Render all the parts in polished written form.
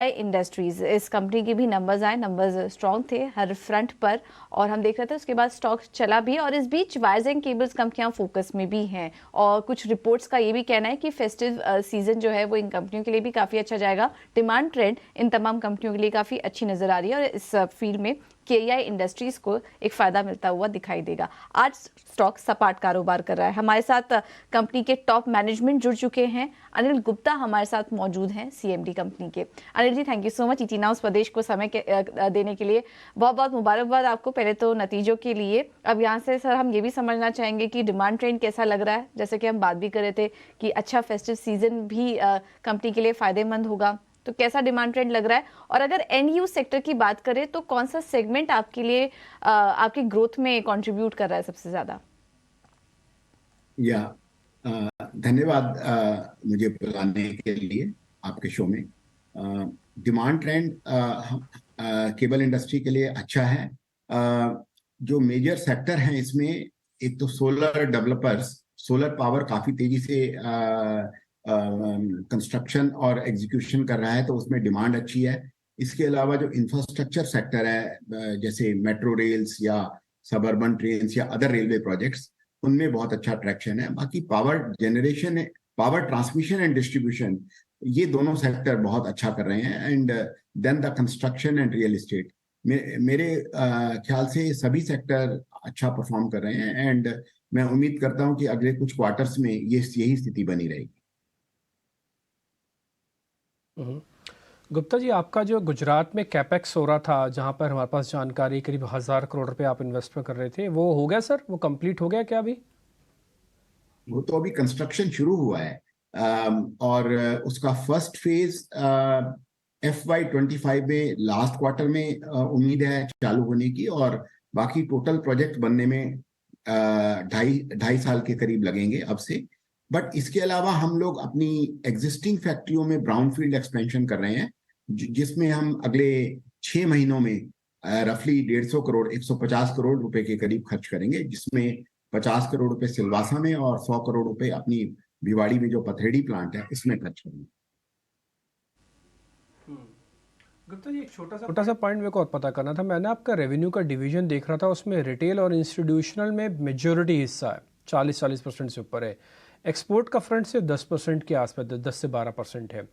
Industries, इस company के भी नंबर्स आए, नंबर्स स्ट्रॉन्ग थे हर फ्रंट पर, और हम देख रहे थे उसके बाद स्टॉक चला भी। और इस बीच वायर्स एंड केबल्स कंपनियां फोकस में भी हैं, और कुछ रिपोर्ट्स का ये भी कहना है कि फेस्टिव सीजन जो है वो इन कंपनियों के लिए भी काफी अच्छा जाएगा। डिमांड ट्रेंड इन तमाम कंपनियों के लिए काफी अच्छी नजर आ रही है, और इस फील्ड में केआई इंडस्ट्रीज को एक फायदा मिलता हुआ दिखाई देगा। आज स्टॉक सपाट कारोबार कर रहा है। हमारे साथ कंपनी के टॉप मैनेजमेंट जुड़ चुके हैं। अनिल गुप्ता हमारे साथ मौजूद हैं, सीएमडी कंपनी के। Anil ji, thank you so much ET Now Swadesh को समय देने के लिए। बहुत बहुत मुबारकबाद आपको पहले तो नतीजों के लिए। अब यहाँ से सर हम ये भी समझना चाहेंगे कि डिमांड ट्रेंड कैसा लग रहा है, जैसे कि हम बात भी कर रहे थे कि अच्छा फेस्टिव सीजन भी कंपनी के लिए फायदेमंद होगा, तो कैसा डिमांड ट्रेंड लग रहा है? और अगर एंड यूज सेक्टर की बात करें तो कौन सा सेगमेंट आपके लिए आपकी ग्रोथ में कंट्रीब्यूट कर रहा है सबसे ज्यादा? या धन्यवाद मुझे बुलाने के लिए आपके शो में। डिमांड ट्रेंड केबल इंडस्ट्री के लिए अच्छा है। जो मेजर सेक्टर हैं इसमें, एक तो सोलर डेवलपर्स, सोलर पावर काफी तेजी से कंस्ट्रक्शन और एग्जीक्यूशन कर रहा है, तो उसमें डिमांड अच्छी है। इसके अलावा जो इंफ्रास्ट्रक्चर सेक्टर है, जैसे मेट्रो रेल्स या सबअर्बन ट्रेन्स या अदर रेलवे प्रोजेक्ट्स, उनमें बहुत अच्छा ट्रैक्शन है। बाकी power generation, power transmission and distribution, ये दोनों सेक्टर बहुत अच्छा कर रहे हैं। And then the construction and real estate, मेरे ख्याल से सभी सेक्टर अच्छा परफॉर्म कर रहे हैं। एंड मैं उम्मीद करता हूं कि अगले कुछ क्वार्टर्स में ये यही स्थिति बनी रहेगी। गुप्ता जी, आपका जो गुजरात में कैपेक्स हो रहा था, जहां पर हमारे पास जानकारी करीब 1000 करोड़ रुपए आप इन्वेस्टमेंट कर रहे थे, वो हो गया सर? वो कंप्लीट हो गया क्या अभी? वो तो अभी कंस्ट्रक्शन शुरू हुआ है। और उसका फर्स्ट फेज FY25 में लास्ट क्वार्टर में उम्मीद है चालू होने की, और बाकी टोटल प्रोजेक्ट बनने में 2.5 साल के करीब लगेंगे अब से। बट इसके अलावा हम लोग अपनी एग्जिस्टिंग फैक्ट्रियों में ब्राउनफील्ड एक्सपेंशन कर रहे हैं, जिसमें हम अगले 6 महीनों में रफली 150 करोड़ 150 करोड़ रुपए के करीब खर्च करेंगे, जिसमें 50 करोड़ रुपए सिलवासा में और 100 करोड़ रुपए अपनी भिवाड़ी में जो पथरेड़ी प्लांट है इसमें खर्च करेंगे। गुप्ता जी, एक छोटा सा पॉइंट मेरे को और पता करना था। मैंने आपका रेवेन्यू का डिवीजन देख रहा था, उसमें रिटेल और इंस्टीट्यूशनल में मेजोरिटी हिस्सा है, 40% से ऊपर है। एक्सपोर्ट का फ्रंट से 10% के आसपास, 10 से 12% है।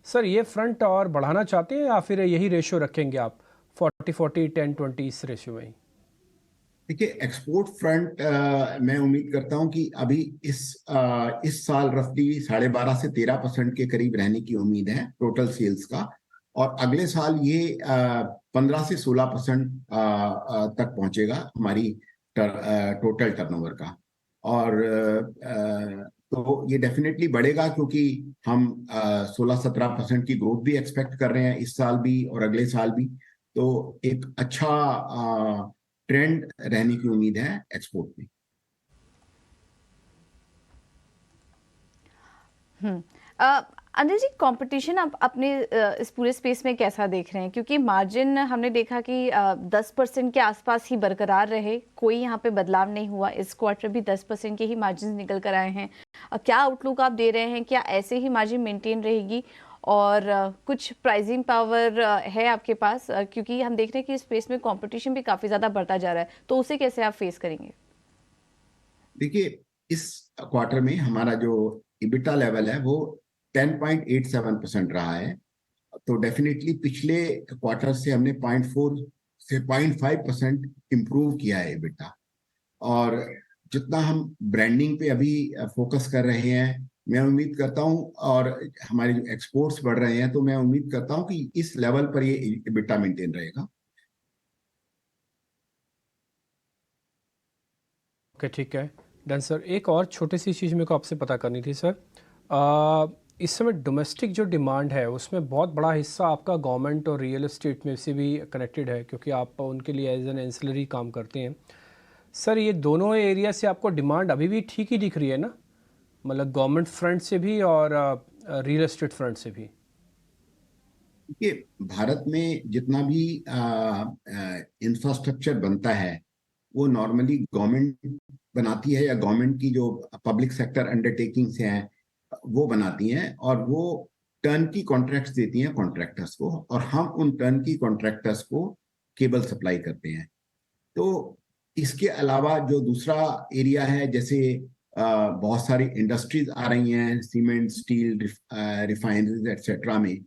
सर, ये फ्रंट और बढ़ाना चाहते हैं या फिर यही रेशियो रखेंगे आप, 40-40, 10-20 इस रेशियो में ही? देखिए, एक्सपोर्ट फ्रंट मैं उम्मीद करता हूं कि अभी इस साल रफली 12.5 से 13% के करीब रहने की उम्मीद है टोटल सेल्स का। और अगले साल ये 15 से 16% तक पहुंचेगा हमारी टोटल टर्नओवर का। और तो ये डेफिनेटली बढ़ेगा, क्योंकि हम 16-17% की ग्रोथ भी एक्सपेक्ट कर रहे हैं इस साल भी और अगले साल भी। तो एक अच्छा ट्रेंड रहने की उम्मीद है एक्सपोर्ट में। अनिल जी, कंपटीशन आप अपने इस पूरे स्पेस में कैसा देख रहे हैं? क्योंकि मार्जिन हमने देखा कि 10% के आसपास ही बरकरार रहे, कोई यहाँ पे बदलाव नहीं हुआ। इस क्वार्टर भी 10% के ही मार्जिन निकल कर आए हैं। क्या आउटलुक आप दे रहे हैं? क्या ऐसे ही मार्जिन मेंटेन रहेगी? और कुछ प्राइसिंग पावर है आपके पास? क्योंकि हम देख रहे हैं कि इस स्पेस में कंपटीशन भी काफी ज्यादा बढ़ता जा रहा है, तो उसे कैसे आप फेस करेंगे? देखिए, इस क्वार्टर में हमारा जो इबिटा लेवल है वो 10.87% रहा है। तो डेफिनेटली पिछले क्वार्टर से हमने 0.4 से 0.5% इम्प्रूव किया है इबिटा। और जितना हम ब्रांडिंग पे अभी फोकस कर रहे हैं, मैं उम्मीद करता हूं, और हमारे जो एक्सपोर्ट्स बढ़ रहे हैं, तो मैं उम्मीद करता हूं कि इस लेवल पर ये इबिटा मेंटेन रहेगा। ओके, ठीक है, डन सर। एक और छोटी सी चीज़ मेरे को आपसे पता करनी थी सर। इस समय डोमेस्टिक जो डिमांड है उसमें बहुत बड़ा हिस्सा आपका गवर्नमेंट और रियल एस्टेट में से भी कनेक्टेड है, क्योंकि आप उनके लिए एज एन एंसिलरी काम करते हैं। सर, ये दोनों एरिया से आपको डिमांड अभी भी ठीक ही दिख रही है ना? मतलब गवर्नमेंट फ्रंट से भी और रियल एस्टेट फ्रंट से भी? देखिए, भारत में जितना भी इंफ्रास्ट्रक्चर बनता है वो नॉर्मली गवर्नमेंट बनाती है, या गवर्नमेंट की जो पब्लिक सेक्टर अंडरटेकिंग्स हैं वो बनाती हैं। और वो टर्नकी कॉन्ट्रैक्ट्स देती हैं कॉन्ट्रैक्टर्स को, और हम उन टर्नकी कॉन्ट्रैक्टर्स को केबल सप्लाई करते हैं। तो इसके अलावा जो दूसरा एरिया है, जैसे बहुत सारी इंडस्ट्रीज आ रही हैं, सीमेंट, स्टील, रिफाइनरीज एक्सेट्रा में,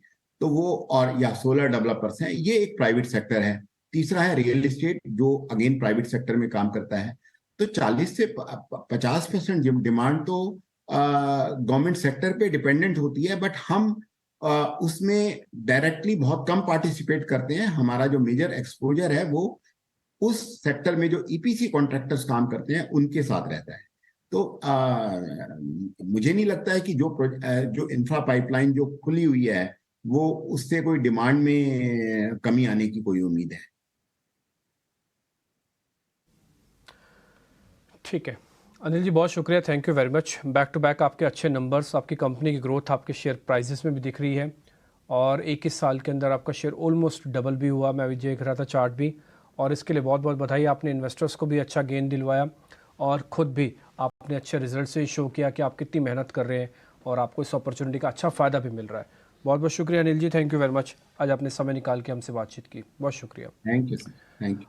तो वो, और या सोलर डेवलपर्स हैं, ये एक प्राइवेट सेक्टर है। तीसरा है रियल एस्टेट, जो अगेन प्राइवेट सेक्टर में काम करता है। तो 40 से 50% डिमांड तो गवर्नमेंट सेक्टर पे डिपेंडेंट होती है, बट हम उसमें डायरेक्टली बहुत कम पार्टिसिपेट करते हैं। हमारा जो मेजर एक्सपोजर है वो उस सेक्टर में जो ईपीसी कॉन्ट्रैक्टर्स काम करते हैं उनके साथ रहता है। तो मुझे नहीं लगता है कि जो इंफ्रा पाइपलाइन जो खुली हुई है वो, उससे कोई डिमांड में कमी आने की कोई उम्मीद है। ठीक है अनिल जी, बहुत शुक्रिया, thank you very much. Back to back आपके अच्छे नंबर्स, आपकी कंपनी की ग्रोथ आपके शेयर प्राइसेस में भी दिख रही है, और 21 साल के अंदर आपका शेयर ऑलमोस्ट डबल भी हुआ। मैं भी देख रहा था चार्ट भी, और इसके लिए बहुत बहुत बधाई। आपने इन्वेस्टर्स को भी अच्छा गेन दिलवाया, और ख़ुद भी आपने अच्छे रिजल्ट से शो किया कि आप कितनी मेहनत कर रहे हैं, और आपको इस अपॉर्चुनिटी का अच्छा फ़ायदा भी मिल रहा है। बहुत बहुत शुक्रिया Anil ji, thank you very much. आज आपने समय निकाल के हमसे बातचीत की, बहुत शुक्रिया। Thank you sir, thank you.